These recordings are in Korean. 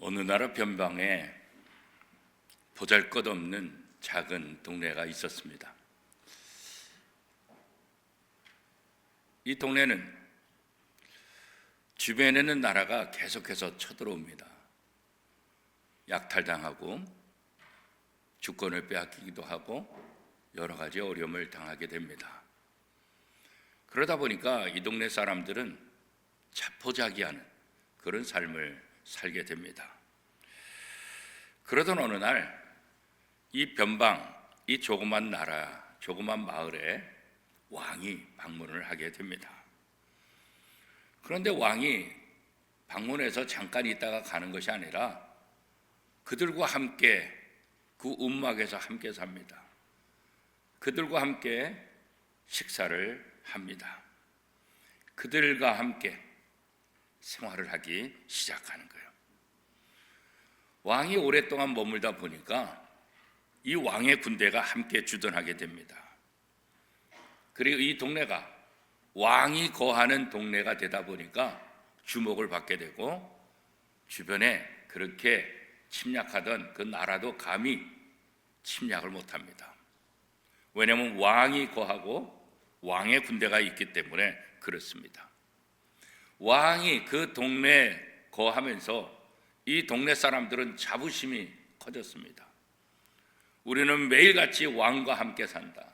어느 나라 변방에 보잘것없는 작은 동네가 있었습니다. 이 동네는 주변에 있는 나라가 계속해서 쳐들어옵니다. 약탈당하고 주권을 빼앗기기도 하고 여러 가지 어려움을 당하게 됩니다. 그러다 보니까 이 동네 사람들은 자포자기하는 그런 삶을 살게 됩니다. 그러던 어느 날 이 변방, 이 조그만 나라, 조그만 마을에 왕이 방문을 하게 됩니다. 그런데 왕이 방문해서 잠깐 있다가 가는 것이 아니라 그들과 함께 그 움막에서 함께 삽니다. 그들과 함께 식사를 합니다. 그들과 함께 생활을 하기 시작하는 거예요. 왕이 오랫동안 머물다 보니까 이 왕의 군대가 함께 주둔하게 됩니다. 그리고 이 동네가 왕이 거하는 동네가 되다 보니까 주목을 받게 되고 주변에 그렇게 침략하던 그 나라도 감히 침략을 못합니다. 왜냐하면 왕이 거하고 왕의 군대가 있기 때문에 그렇습니다. 왕이 그 동네에 거하면서 이 동네 사람들은 자부심이 커졌습니다. 우리는 매일같이 왕과 함께 산다.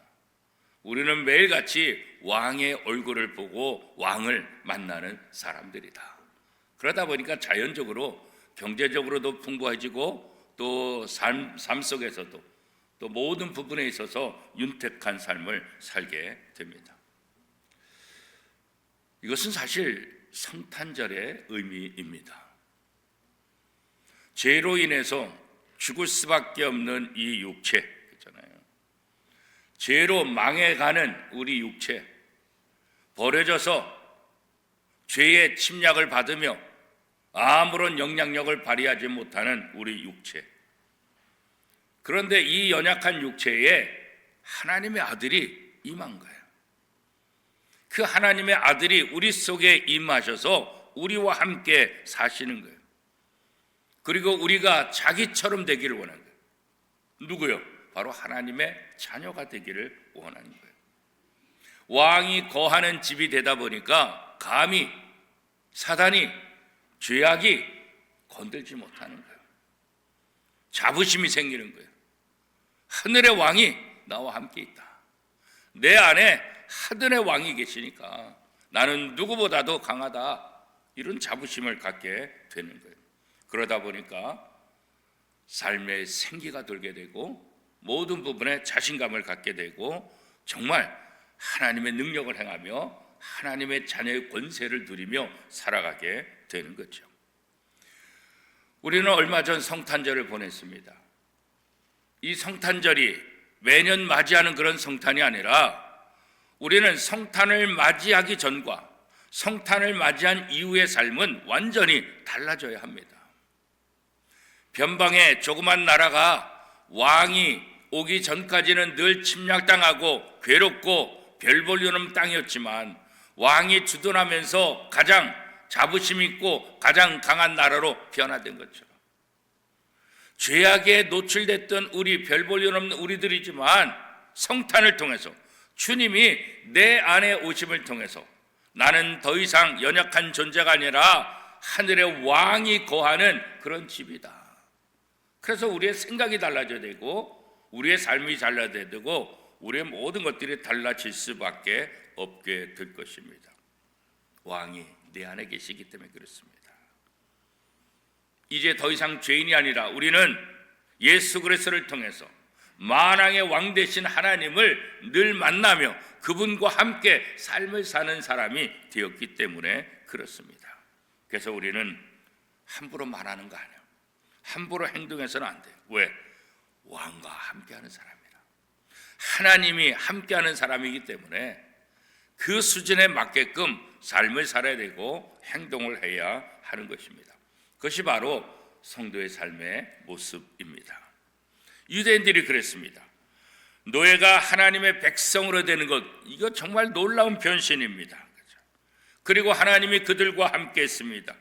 우리는 매일같이 왕의 얼굴을 보고 왕을 만나는 사람들이다. 그러다 보니까 자연적으로 경제적으로도 풍부해지고 또 삶 속에서도 또 모든 부분에 있어서 윤택한 삶을 살게 됩니다. 이것은 사실 성탄절의 의미입니다. 죄로 인해서 죽을 수밖에 없는 이 육체 있잖아요. 죄로 망해가는 우리 육체, 버려져서 죄의 침략을 받으며 아무런 영향력을 발휘하지 못하는 우리 육체. 그런데 이 연약한 육체에 하나님의 아들이 임한 거예요. 그 하나님의 아들이 우리 속에 임하셔서 우리와 함께 사시는 거예요. 그리고 우리가 자기처럼 되기를 원하는 거예요. 누구요? 바로 하나님의 자녀가 되기를 원하는 거예요. 왕이 거하는 집이 되다 보니까 감히 사단이, 죄악이 건들지 못하는 거예요. 자부심이 생기는 거예요. 하늘의 왕이 나와 함께 있다. 내 안에 하늘의 왕이 계시니까 나는 누구보다도 강하다. 이런 자부심을 갖게 되는 거예요. 그러다 보니까 삶의 생기가 돌게 되고 모든 부분에 자신감을 갖게 되고 정말 하나님의 능력을 행하며 하나님의 자녀의 권세를 누리며 살아가게 되는 거죠. 우리는 얼마 전 성탄절을 보냈습니다. 이 성탄절이 매년 맞이하는 그런 성탄이 아니라 우리는 성탄을 맞이하기 전과 성탄을 맞이한 이후의 삶은 완전히 달라져야 합니다. 변방의 조그만 나라가 왕이 오기 전까지는 늘 침략당하고 괴롭고 별 볼 일 없는 땅이었지만 왕이 주둔하면서 가장 자부심 있고 가장 강한 나라로 변화된 것처럼 죄악에 노출됐던 우리 별 볼 일 없는 우리들이지만 성탄을 통해서 주님이 내 안에 오심을 통해서 나는 더 이상 연약한 존재가 아니라 하늘의 왕이 거하는 그런 집이다. 그래서 우리의 생각이 달라져야 되고 우리의 삶이 달라져야 되고 우리의 모든 것들이 달라질 수밖에 없게 될 것입니다. 왕이 내 안에 계시기 때문에 그렇습니다. 이제 더 이상 죄인이 아니라 우리는 예수 그리스도를 통해서 만왕의 왕 되신 하나님을 늘 만나며 그분과 함께 삶을 사는 사람이 되었기 때문에 그렇습니다. 그래서 우리는 함부로 말하는 거 아니에요. 함부로 행동해서는 안 돼요. 왜? 왕과 함께하는 사람이라. 하나님이 함께하는 사람이기 때문에 그 수준에 맞게끔 삶을 살아야 되고 행동을 해야 하는 것입니다. 그것이 바로 성도의 삶의 모습입니다. 유대인들이 그랬습니다. 노예가 하나님의 백성으로 되는 것, 이거 정말 놀라운 변신입니다. 그리고 하나님이 그들과 함께 했습니다.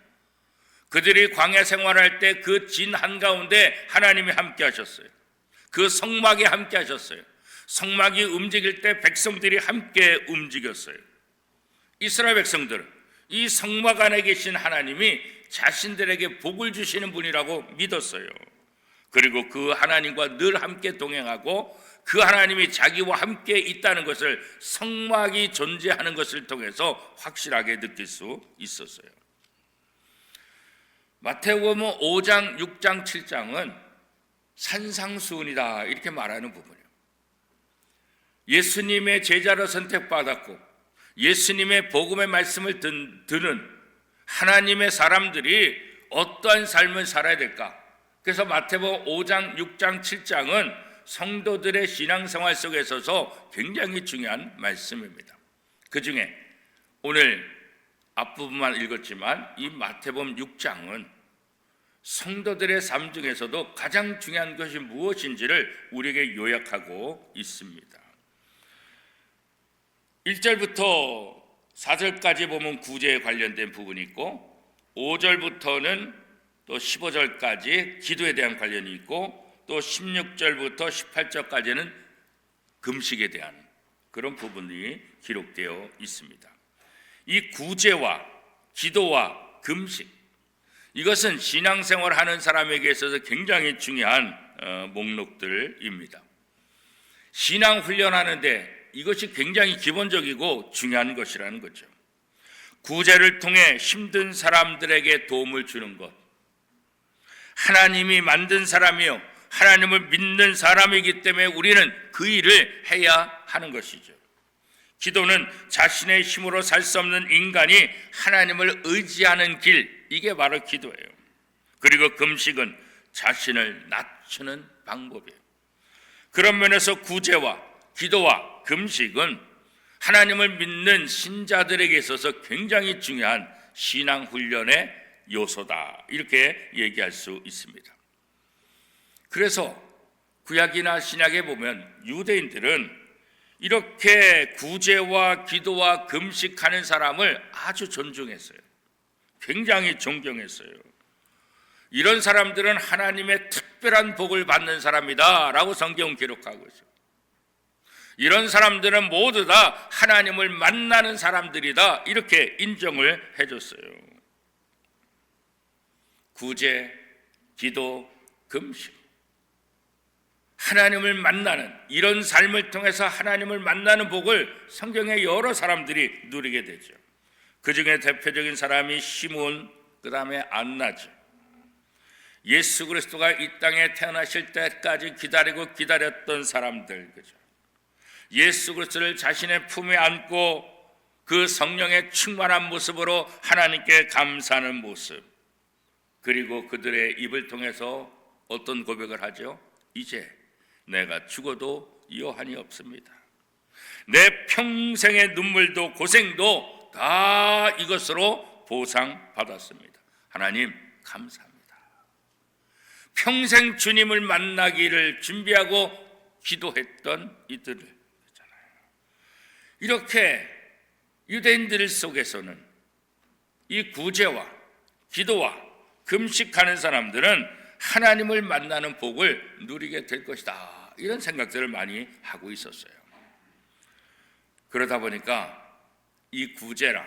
그들이 광야 생활할 때 그 진 한가운데 하나님이 함께 하셨어요. 그 성막이 함께 하셨어요. 성막이 움직일 때 백성들이 함께 움직였어요. 이스라엘 백성들은 이 성막 안에 계신 하나님이 자신들에게 복을 주시는 분이라고 믿었어요. 그리고 그 하나님과 늘 함께 동행하고 그 하나님이 자기와 함께 있다는 것을 성막이 존재하는 것을 통해서 확실하게 느낄 수 있었어요. 마태복음 5장, 6장, 7장은 산상수훈이다 이렇게 말하는 부분이에요. 예수님의 제자로 선택받았고 예수님의 복음의 말씀을 듣는 하나님의 사람들이 어떠한 삶을 살아야 될까? 그래서 마태복음 5장, 6장, 7장은 성도들의 신앙생활 속에 있어서 굉장히 중요한 말씀입니다. 그 중에 오늘 앞부분만 읽었지만 이 마태복음 6장은 성도들의 삶 중에서도 가장 중요한 것이 무엇인지를 우리에게 요약하고 있습니다. 1절부터 4절까지 보면 구제에 관련된 부분이 있고 5절부터는 또 15절까지 기도에 대한 관련이 있고 또 16절부터 18절까지는 금식에 대한 그런 부분이 기록되어 있습니다. 이 구제와 기도와 금식, 이것은 신앙생활을 하는 사람에게 있어서 굉장히 중요한 목록들입니다. 신앙 훈련하는데 이것이 굉장히 기본적이고 중요한 것이라는 거죠. 구제를 통해 힘든 사람들에게 도움을 주는 것, 하나님이 만든 사람이요 하나님을 믿는 사람이기 때문에 우리는 그 일을 해야 하는 것이죠. 기도는 자신의 힘으로 살 수 없는 인간이 하나님을 의지하는 길, 이게 바로 기도예요. 그리고 금식은 자신을 낮추는 방법이에요. 그런 면에서 구제와 기도와 금식은 하나님을 믿는 신자들에게 있어서 굉장히 중요한 신앙훈련의 요소다 이렇게 얘기할 수 있습니다. 그래서 구약이나 신약에 보면 유대인들은 이렇게 구제와 기도와 금식하는 사람을 아주 존중했어요. 굉장히 존경했어요. 이런 사람들은 하나님의 특별한 복을 받는 사람이다 라고 성경은 기록하고 있어요. 이런 사람들은 모두 다 하나님을 만나는 사람들이다 이렇게 인정을 해줬어요. 구제, 기도, 금식, 하나님을 만나는 이런 삶을 통해서 하나님을 만나는 복을 성경의 여러 사람들이 누리게 되죠. 그 중에 대표적인 사람이 시몬, 그 다음에 안나죠. 예수 그리스도가 이 땅에 태어나실 때까지 기다렸던 사람들, 그죠? 예수 그리스도를 자신의 품에 안고 그 성령의 충만한 모습으로 하나님께 감사하는 모습, 그리고 그들의 입을 통해서 어떤 고백을 하죠? 이제 내가 죽어도 여한이 없습니다. 내 평생의 눈물도 고생도 다 이것으로 보상받았습니다. 하나님 감사합니다. 평생 주님을 만나기를 준비하고 기도했던 이들을 이렇게 유대인들 속에서는 이 구제와 기도와 금식하는 사람들은 하나님을 만나는 복을 누리게 될 것이다 이런 생각들을 많이 하고 있었어요. 그러다 보니까 이 구제나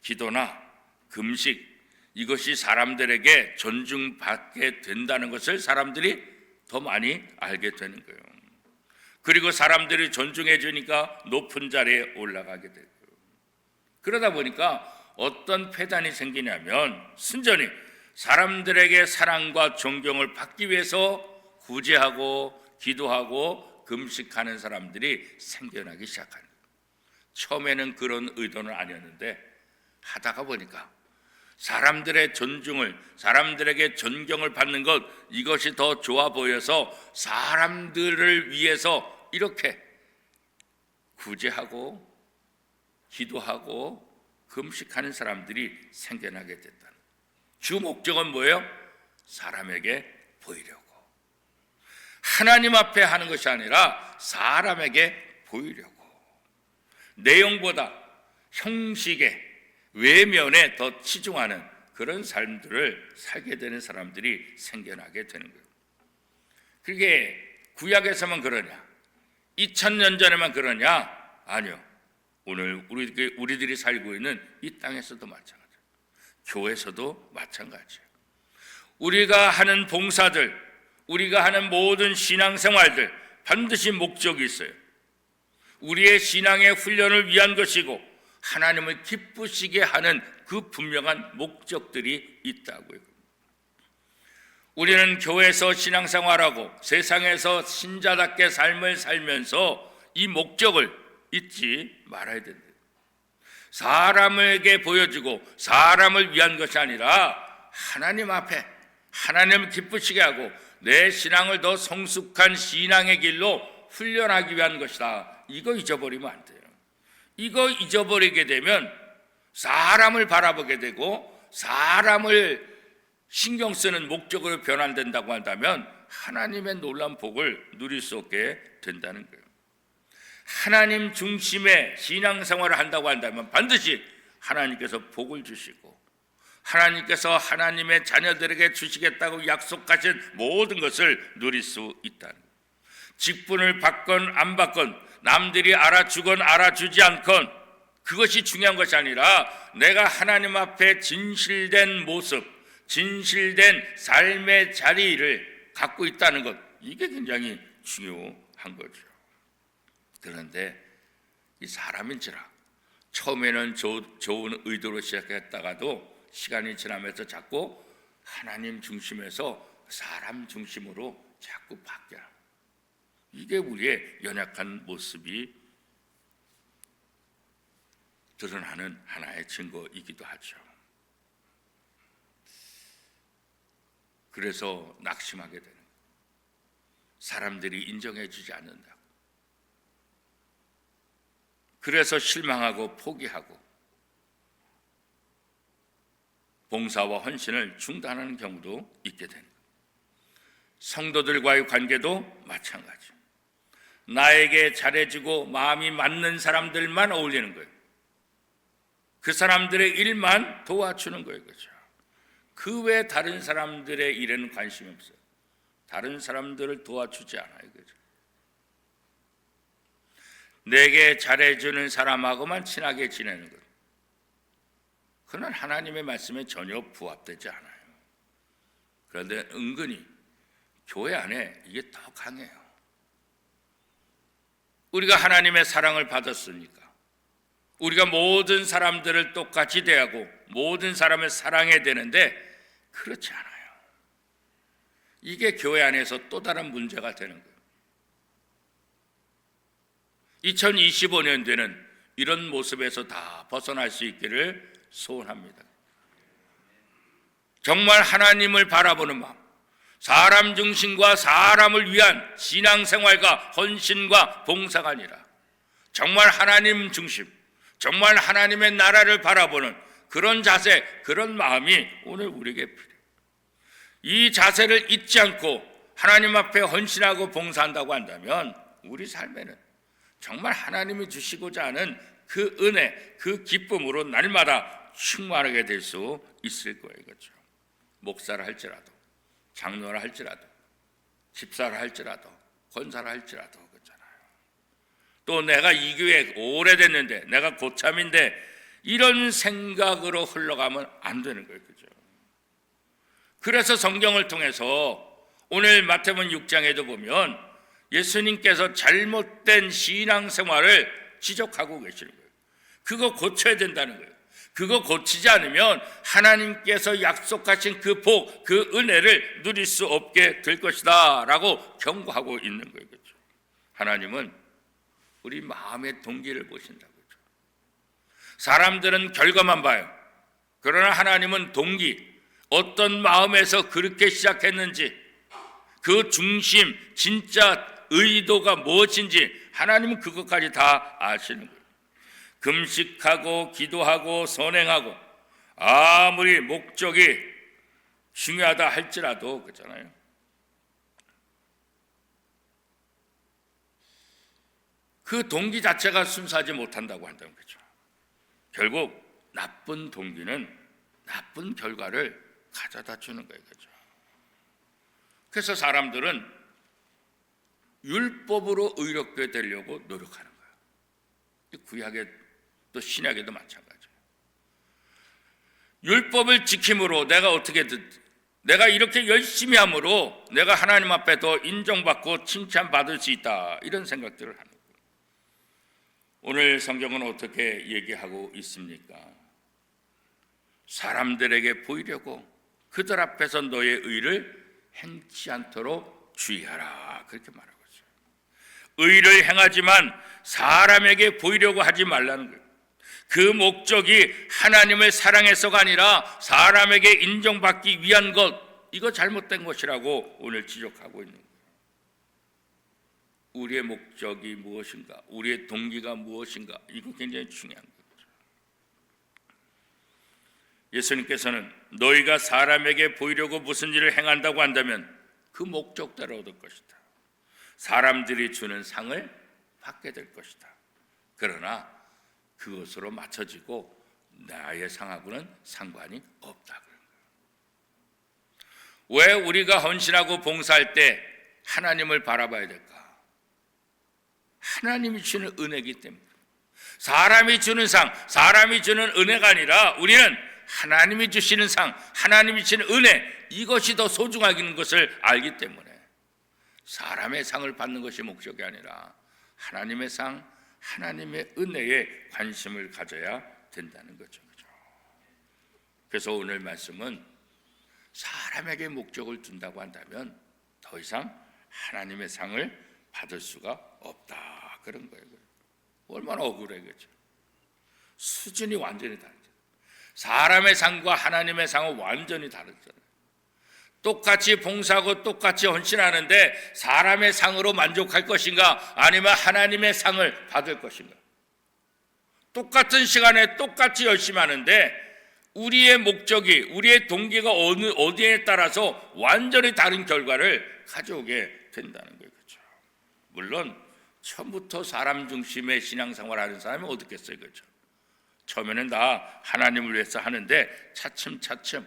기도나 금식 이것이 사람들에게 존중받게 된다는 것을 사람들이 더 많이 알게 되는 거예요. 그리고 사람들이 존중해 주니까 높은 자리에 올라가게 되고, 그러다 보니까 어떤 폐단이 생기냐면 순전히 사람들에게 사랑과 존경을 받기 위해서 구제하고 기도하고 금식하는 사람들이 생겨나기 시작하는 거예요. 처음에는 그런 의도는 아니었는데 하다가 보니까 사람들의 존중을, 사람들에게 존경을 받는 것, 이것이 더 좋아 보여서 사람들을 위해서 이렇게 구제하고 기도하고 금식하는 사람들이 생겨나게 됐다. 주 목적은 뭐예요? 사람에게 보이려고. 하나님 앞에 하는 것이 아니라 사람에게 보이려고. 내용보다 형식에 외면에 더 치중하는 그런 삶들을 살게 되는 사람들이 생겨나게 되는 거예요. 그게 구약에서만 그러냐? 2000년 전에만 그러냐? 아니요. 오늘 우리들이 살고 있는 이 땅에서도 마찬가지예요. 교회에서도 마찬가지예요. 우리가 하는 봉사들, 우리가 하는 모든 신앙생활들 반드시 목적이 있어요. 우리의 신앙의 훈련을 위한 것이고 하나님을 기쁘시게 하는 그 분명한 목적들이 있다고요. 우리는 교회에서 신앙생활하고 세상에서 신자답게 삶을 살면서 이 목적을 잊지 말아야 된다. 사람에게 보여주고 사람을 위한 것이 아니라 하나님 앞에 하나님을 기쁘시게 하고 내 신앙을 더 성숙한 신앙의 길로 훈련하기 위한 것이다. 이거 잊어버리면 안 돼요. 이거 잊어버리게 되면 사람을 바라보게 되고 사람을 신경 쓰는 목적으로 변환된다고 한다면 하나님의 놀라운 복을 누릴 수 없게 된다는 거예요. 하나님 중심의 신앙생활을 한다고 한다면 반드시 하나님께서 복을 주시고 하나님께서 하나님의 자녀들에게 주시겠다고 약속하신 모든 것을 누릴 수 있다는 거예요. 직분을 받건 안 받건 남들이 알아주건 알아주지 않건 그것이 중요한 것이 아니라 내가 하나님 앞에 진실된 모습, 진실된 삶의 자리를 갖고 있다는 것, 이게 굉장히 중요한 거죠. 그런데 이 사람인지라 처음에는 좋은 의도로 시작했다가도 시간이 지나면서 자꾸 하나님 중심에서 사람 중심으로 자꾸 바뀌어요. 이게 우리의 연약한 모습이 드러나는 하나의 증거이기도 하죠. 그래서 낙심하게 되는 거예요. 사람들이 인정해 주지 않는다. 그래서 실망하고 포기하고 봉사와 헌신을 중단하는 경우도 있게 되는 거예요. 성도들과의 관계도 마찬가지. 나에게 잘해주고 마음이 맞는 사람들만 어울리는 거예요. 그 사람들의 일만 도와주는 거예요. 그렇죠? 그 외 다른 사람들의 일에는 관심이 없어요. 다른 사람들을 도와주지 않아요. 그렇죠? 내게 잘해주는 사람하고만 친하게 지내는 것. 그건 하나님의 말씀에 전혀 부합되지 않아요. 그런데 은근히 교회 안에 이게 더 강해요. 우리가 하나님의 사랑을 받았으니까 우리가 모든 사람들을 똑같이 대하고 모든 사람을 사랑해야 되는데 그렇지 않아요. 이게 교회 안에서 또 다른 문제가 되는 거예요. 2025년도에는 이런 모습에서 다 벗어날 수 있기를 소원합니다. 정말 하나님을 바라보는 마음, 사람 중심과 사람을 위한 신앙생활과 헌신과 봉사가 아니라 정말 하나님 중심, 정말 하나님의 나라를 바라보는 그런 자세, 그런 마음이 오늘 우리에게 필요해요. 이 자세를 잊지 않고 하나님 앞에 헌신하고 봉사한다고 한다면 우리 삶에는 정말 하나님이 주시고자 하는 그 은혜, 그 기쁨으로 날마다 충만하게 될 수 있을 거예요. 그렇죠? 목사를 할지라도, 장로를 할지라도, 집사를 할지라도, 권사를 할지라도 그렇잖아요. 또 내가 이 교회 오래됐는데 내가 고참인데 이런 생각으로 흘러가면 안 되는 거예요. 그렇죠? 그래서 성경을 통해서 오늘 마태복음 6장에도 보면 예수님께서 잘못된 신앙생활을 지적하고 계시는 거예요. 그거 고쳐야 된다는 거예요. 그거 고치지 않으면 하나님께서 약속하신 그 복, 그 은혜를 누릴 수 없게 될 것이다 라고 경고하고 있는 거예요. 그렇죠? 하나님은 우리 마음의 동기를 보신다고. 그렇죠? 사람들은 결과만 봐요. 그러나 하나님은 동기, 어떤 마음에서 그렇게 시작했는지 그 중심, 진짜 의도가 무엇인지 하나님은 그것까지 다 아시는 거예요. 금식하고 기도하고 선행하고 아무리 목적이 중요하다 할지라도 그렇잖아요. 그 동기 자체가 순수하지 못한다고 한다는 거죠. 결국 나쁜 동기는 나쁜 결과를 가져다 주는 거예요. 그죠? 그래서 사람들은 율법으로 의롭게 되려고 노력하는 거예요. 구약에 또 신약에도 마찬가지예요. 율법을 지킴으로 내가 이렇게 열심히 함으로 내가 하나님 앞에 더 인정받고 칭찬받을 수 있다, 이런 생각들을 하는 거예요. 오늘 성경은 어떻게 얘기하고 있습니까? 사람들에게 보이려고 그들 앞에서 너의 의를 행치 않도록 주의하라, 그렇게 말하고 있어요. 의를 행하지만 사람에게 보이려고 하지 말라는 거예요. 그 목적이 하나님을 사랑해서가 아니라 사람에게 인정받기 위한 것, 이거 잘못된 것이라고 오늘 지적하고 있는 거예요. 우리의 목적이 무엇인가, 우리의 동기가 무엇인가, 이거 굉장히 중요한 거죠. 예수님께서는 너희가 사람에게 보이려고 무슨 일을 행한다고 한다면 그 목적대로 얻을 것이다. 사람들이 주는 상을 받게 될 것이다. 그러나 그것으로 맞춰지고 나의 상하고는 상관이 없다. 왜 우리가 헌신하고 봉사할 때 하나님을 바라봐야 될까? 하나님이 주는 은혜이기 때문에. 사람이 주는 상, 사람이 주는 은혜가 아니라 우리는 하나님이 주시는 상, 하나님이 주시는 은혜, 이것이 더 소중하다는 것을 알기 때문에 사람의 상을 받는 것이 목적이 아니라 하나님의 상, 하나님의 은혜에 관심을 가져야 된다는 거죠. 그래서 오늘 말씀은 사람에게 목적을 둔다고 한다면 더 이상 하나님의 상을 받을 수가 없다, 그런 거예요. 얼마나 억울해, 그렇죠? 수준이 완전히 다르죠. 사람의 상과 하나님의 상은 완전히 다르잖아요. 똑같이 봉사하고 똑같이 헌신하는데 사람의 상으로 만족할 것인가, 아니면 하나님의 상을 받을 것인가? 똑같은 시간에 똑같이 열심히 하는데 우리의 목적이, 우리의 동기가 어디에 따라서 완전히 다른 결과를 가져오게 된다는 거예요. 그렇죠? 물론 처음부터 사람 중심의 신앙생활 하는 사람이 어떻겠어요, 그렇죠? 처음에는 다 하나님을 위해서 하는데 차츰차츰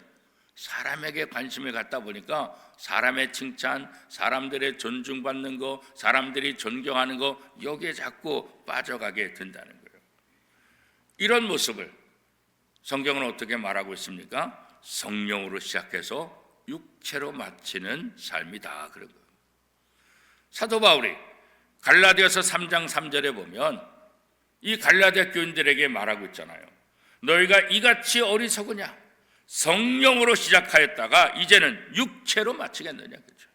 사람에게 관심을 갖다 보니까 사람의 칭찬, 사람들의 존중받는 거, 사람들이 존경하는 거, 여기에 자꾸 빠져가게 된다는 거예요. 이런 모습을 성경은 어떻게 말하고 있습니까? 성령으로 시작해서 육체로 마치는 삶이다, 그런 거예요. 사도 바울이 갈라디아서 3장 3절에 보면 이 갈라디아 교인들에게 말하고 있잖아요. 너희가 이같이 어리석으냐? 성령으로 시작하였다가 이제는 육체로 마치겠느냐, 그렇죠?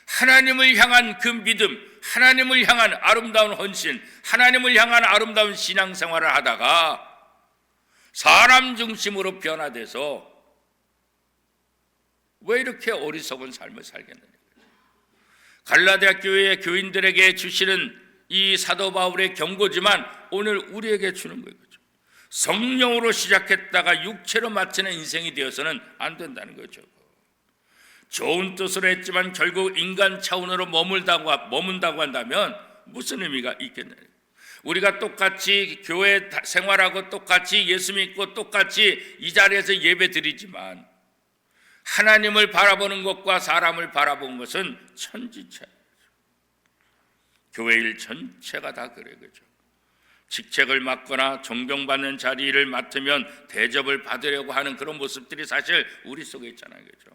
하나님을 향한 그 믿음, 하나님을 향한 아름다운 헌신, 하나님을 향한 아름다운 신앙생활을 하다가 사람 중심으로 변화돼서 왜 이렇게 어리석은 삶을 살겠느냐? 갈라디아 교회의 교인들에게 주시는 이 사도 바울의 경고지만 오늘 우리에게 주는 거예요. 그렇죠? 성령으로 시작했다가 육체로 마치는 인생이 되어서는 안 된다는 거죠. 좋은 뜻으로 했지만 결국 인간 차원으로 머문다고 한다면 무슨 의미가 있겠나요? 우리가 똑같이 교회 생활하고 똑같이 예수 믿고 똑같이 이 자리에서 예배 드리지만 하나님을 바라보는 것과 사람을 바라보는 것은 천지차. 교회 일 전체가 다 그래, 그죠? 직책을 맡거나 존경받는 자리를 맡으면 대접을 받으려고 하는 그런 모습들이 사실 우리 속에 있잖아요, 그죠?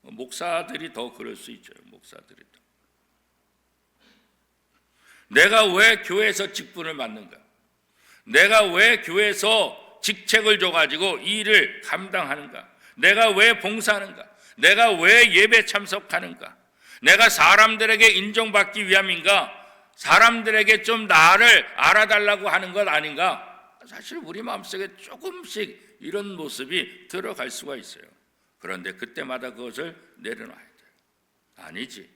목사들이 더 그럴 수 있죠, 목사들이 더. 내가 왜 교회에서 직분을 맡는가? 내가 왜 교회에서 직책을 줘가지고 이 일을 감당하는가? 내가 왜 봉사하는가? 내가 왜 예배 참석하는가? 내가 사람들에게 인정받기 위함인가? 사람들에게 좀 나를 알아달라고 하는 것 아닌가? 사실 우리 마음속에 조금씩 이런 모습이 들어갈 수가 있어요. 그런데 그때마다 그것을 내려놔야 돼요. 아니지.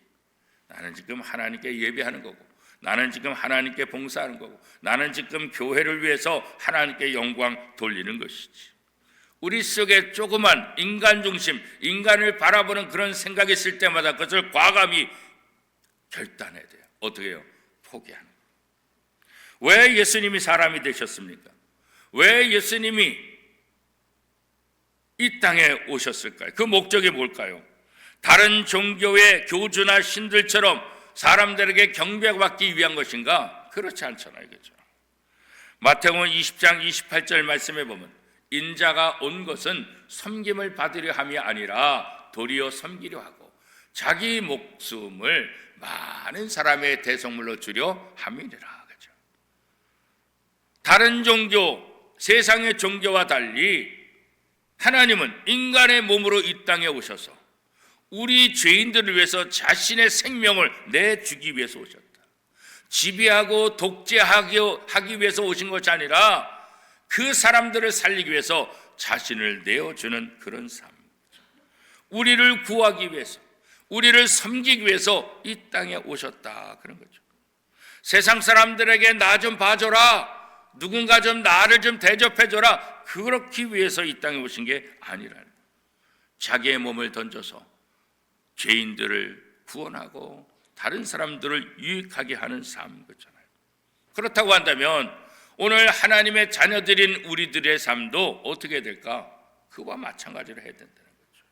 나는 지금 하나님께 예배하는 거고, 나는 지금 하나님께 봉사하는 거고, 나는 지금 교회를 위해서 하나님께 영광 돌리는 것이지. 우리 속에 조그만 인간 중심, 인간을 바라보는 그런 생각이 있을 때마다 그것을 과감히 결단해야 돼요. 어떻게 해요? 포기하는 거예요. 왜 예수님이 사람이 되셨습니까? 왜 예수님이 이 땅에 오셨을까요? 그 목적이 뭘까요? 다른 종교의 교주나 신들처럼 사람들에게 경배받기 위한 것인가? 그렇지 않잖아요. 그렇죠? 마태복음 20장 28절 말씀에 보면 인자가 온 것은 섬김을 받으려 함이 아니라 도리어 섬기려 하고 자기 목숨을 많은 사람의 대속물로 주려 함이니라. 그렇죠? 다른 종교, 세상의 종교와 달리 하나님은 인간의 몸으로 이 땅에 오셔서 우리 죄인들을 위해서 자신의 생명을 내주기 위해서 오셨다. 지배하고 독재하기 위해서 오신 것이 아니라 그 사람들을 살리기 위해서 자신을 내어주는 그런 삶. 우리를 구하기 위해서, 우리를 섬기기 위해서 이 땅에 오셨다. 그런 거죠. 세상 사람들에게 나 좀 봐줘라. 누군가 좀 나를 좀 대접해줘라. 그렇기 위해서 이 땅에 오신 게 아니라는 거예요. 자기의 몸을 던져서 죄인들을 구원하고 다른 사람들을 유익하게 하는 삶 거잖아요. 그렇다고 한다면 오늘 하나님의 자녀들인 우리들의 삶도 어떻게 될까? 그와 마찬가지로 해야 된다는 거죠.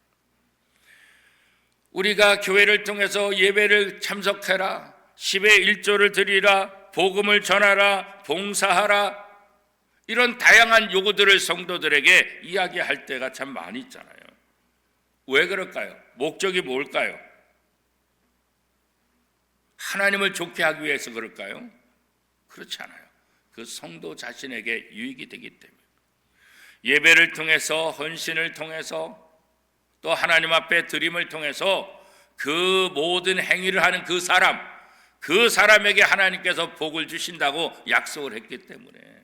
우리가 교회를 통해서 예배를 참석해라, 10의 1조를 드리라, 복음을 전하라, 봉사하라, 이런 다양한 요구들을 성도들에게 이야기할 때가 참 많이 있잖아요. 왜 그럴까요? 목적이 뭘까요? 하나님을 좋게 하기 위해서 그럴까요? 그렇지 않아요. 그 성도 자신에게 유익이 되기 때문에 예배를 통해서, 헌신을 통해서, 또 하나님 앞에 드림을 통해서 그 모든 행위를 하는 그 사람에게 하나님께서 복을 주신다고 약속을 했기 때문에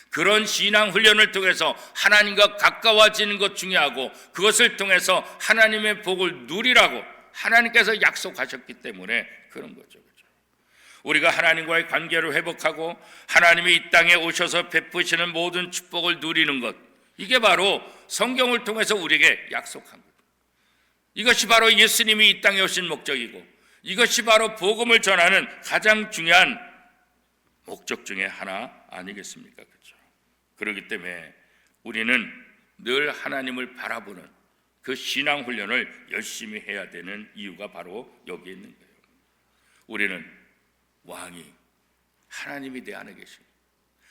그런 신앙 훈련을 통해서 하나님과 가까워지는 것 중요하고 그것을 통해서 하나님의 복을 누리라고 하나님께서 약속하셨기 때문에 그런 거죠. 우리가 하나님과의 관계를 회복하고 하나님이 이 땅에 오셔서 베푸시는 모든 축복을 누리는 것, 이게 바로 성경을 통해서 우리에게 약속한 것. 이것이 바로 예수님이 이 땅에 오신 목적이고 이것이 바로 복음을 전하는 가장 중요한 목적 중에 하나 아니겠습니까? 그렇죠? 그렇기 때문에 우리는 늘 하나님을 바라보는 그 신앙 훈련을 열심히 해야 되는 이유가 바로 여기 있는 거예요. 우리는 왕이 하나님이 내 안에 계십니다.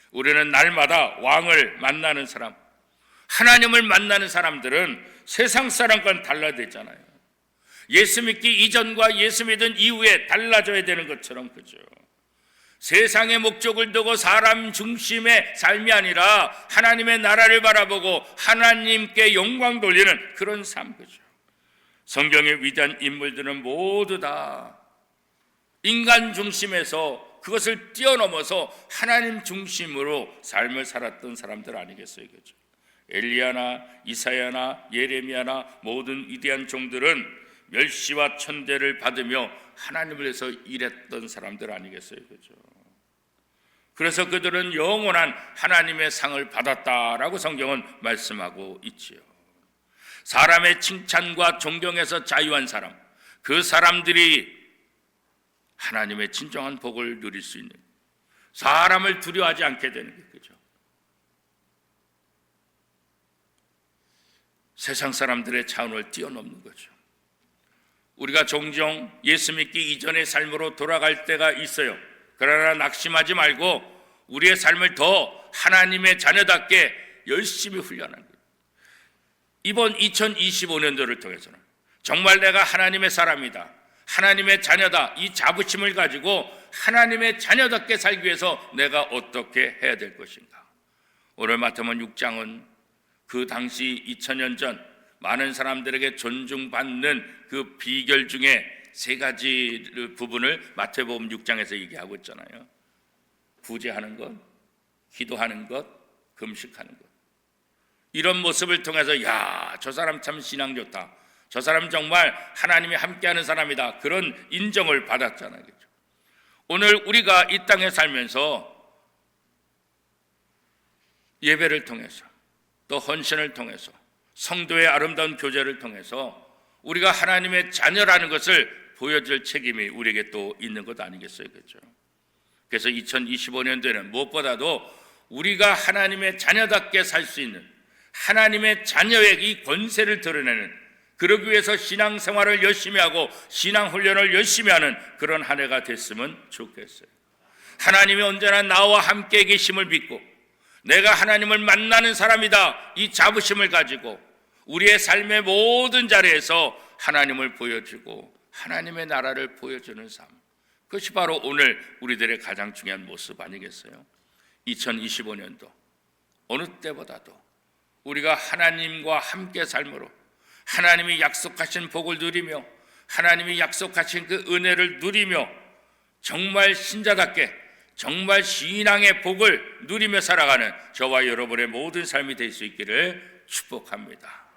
우리는 날마다 왕을 만나는 사람, 하나님을 만나는 사람들은 세상 사람과는 달라야 되잖아요. 예수 믿기 이전과 예수 믿은 이후에 달라져야 되는 것처럼, 그죠? 세상의 목적을 두고 사람 중심의 삶이 아니라 하나님의 나라를 바라보고 하나님께 영광 돌리는 그런 삶, 그죠? 성경의 위대한 인물들은 모두 다 인간 중심에서 그것을 뛰어넘어서 하나님 중심으로 삶을 살았던 사람들 아니겠어요? 그죠? 엘리야나 이사야나 예레미야나 모든 위대한 종들은 멸시와 천대를 받으며 하나님을 위해서 일했던 사람들 아니겠어요? 그죠? 그래서 그들은 영원한 하나님의 상을 받았다라고 성경은 말씀하고 있지요. 사람의 칭찬과 존경에서 자유한 사람, 그 사람들이 하나님의 진정한 복을 누릴 수 있는, 사람을 두려워하지 않게 되는 게, 그죠? 세상 사람들의 차원을 뛰어넘는 거죠. 우리가 종종 예수 믿기 이전의 삶으로 돌아갈 때가 있어요. 그러나 낙심하지 말고 우리의 삶을 더 하나님의 자녀답게 열심히 훈련하는 거예요. 이번 2025년도를 통해서는 정말 내가 하나님의 사람이다, 하나님의 자녀다, 이 자부심을 가지고 하나님의 자녀답게 살기 위해서 내가 어떻게 해야 될 것인가. 오늘 마태복음 6장은 그 당시 2000년 전 많은 사람들에게 존중받는 그 비결 중에 세 가지 부분을 마태복음 6장에서 얘기하고 있잖아요. 구제하는 것, 기도하는 것, 금식하는 것. 이런 모습을 통해서 야, 저 사람 참 신앙 좋다, 저 사람 정말 하나님이 함께하는 사람이다, 그런 인정을 받았잖아요. 그렇죠? 오늘 우리가 이 땅에 살면서 예배를 통해서 또 헌신을 통해서 성도의 아름다운 교제를 통해서 우리가 하나님의 자녀라는 것을 보여줄 책임이 우리에게 또 있는 것 아니겠어요? 그렇죠? 그래서 2025년도에는 무엇보다도 우리가 하나님의 자녀답게 살 수 있는, 하나님의 자녀의 이 권세를 드러내는, 그러기 위해서 신앙생활을 열심히 하고 신앙훈련을 열심히 하는 그런 한 해가 됐으면 좋겠어요. 하나님이 언제나 나와 함께 계심을 믿고 내가 하나님을 만나는 사람이다, 이 자부심을 가지고 우리의 삶의 모든 자리에서 하나님을 보여주고 하나님의 나라를 보여주는 삶, 그것이 바로 오늘 우리들의 가장 중요한 모습 아니겠어요? 2025년도 어느 때보다도 우리가 하나님과 함께 삶으로 하나님이 약속하신 복을 누리며 하나님이 약속하신 그 은혜를 누리며 정말 신자답게 정말 신앙의 복을 누리며 살아가는 저와 여러분의 모든 삶이 될 수 있기를 축복합니다.